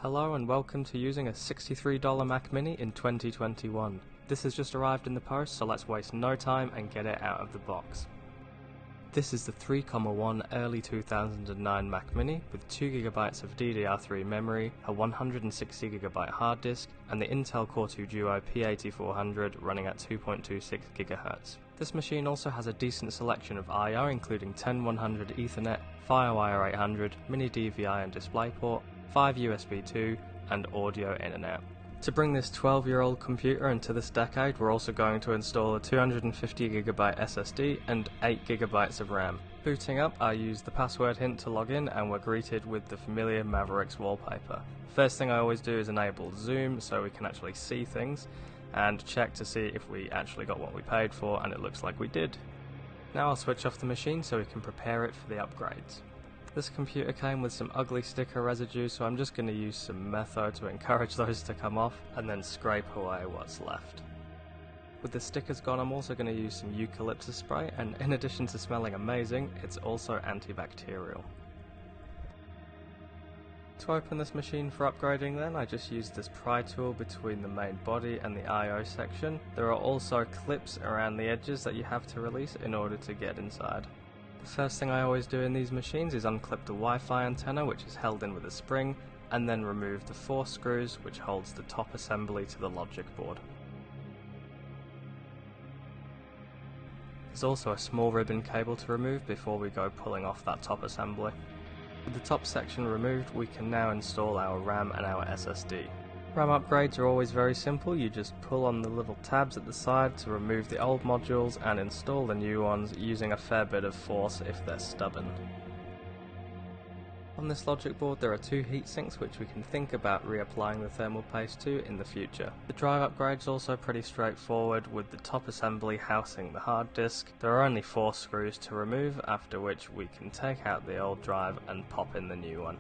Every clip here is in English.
Hello and welcome to using a $63 Mac Mini in 2021. This has just arrived in the post, so let's waste no time and get it out of the box. This is the 3.1 early 2009 Mac Mini with 2GB of DDR3 memory, a 160GB hard disk, and the Intel Core 2 Duo P8400 running at 2.26 GHz. This machine also has a decent selection of I/O including 10100 Ethernet, FireWire 800, mini DVI and DisplayPort, 5 USB 2, and audio in and out. To bring this 12-year-old computer into this decade, we're also going to install a 250GB SSD and 8GB of RAM. Booting up, I used the password hint to log in and we're greeted with the familiar Mavericks wallpaper. First thing I always do is enable zoom so we can actually see things, and check to see if we actually got what we paid for, and it looks like we did. Now I'll switch off the machine so we can prepare it for the upgrades. This computer came with some ugly sticker residue, so I'm just going to use some Metho to encourage those to come off and then scrape away what's left. With the stickers gone, I'm also going to use some eucalyptus spray, and in addition to smelling amazing, it's also antibacterial. To open this machine for upgrading then, I just used this pry tool between the main body and the I/O section. There are also clips around the edges that you have to release in order to get inside. The first thing I always do in these machines is unclip the Wi-Fi antenna, which is held in with a spring, and then remove the 4 screws which holds the top assembly to the logic board. There's also a small ribbon cable to remove before we go pulling off that top assembly. With the top section removed, we can now install our RAM and our SSD. RAM upgrades are always very simple. You just pull on the little tabs at the side to remove the old modules and install the new ones using a fair bit of force if they're stubborn. On this logic board there are 2 heat sinks which we can think about reapplying the thermal paste to in the future. The drive upgrade is also pretty straightforward, with the top assembly housing the hard disk. There are only 4 screws to remove, after which we can take out the old drive and pop in the new one.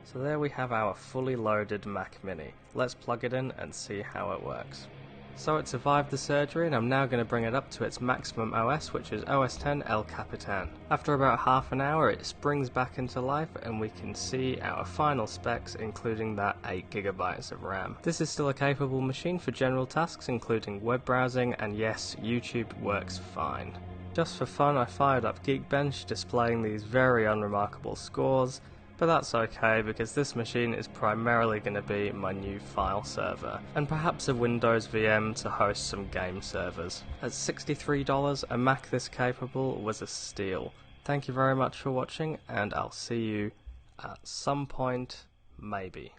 So there we have our fully loaded Mac Mini. Let's plug it in and see how it works. So it survived the surgery, and I'm now going to bring it up to its maximum OS, which is OS 10 El Capitan. After about half an hour it springs back into life and we can see our final specs, including that 8GB of RAM. This is still a capable machine for general tasks including web browsing, and yes, YouTube works fine. Just for fun I fired up Geekbench, displaying these very unremarkable scores. But that's okay, because this machine is primarily going to be my new file server, and perhaps a Windows VM to host some game servers. At $63, a Mac this capable was a steal. Thank you very much for watching, and I'll see you at some point, maybe.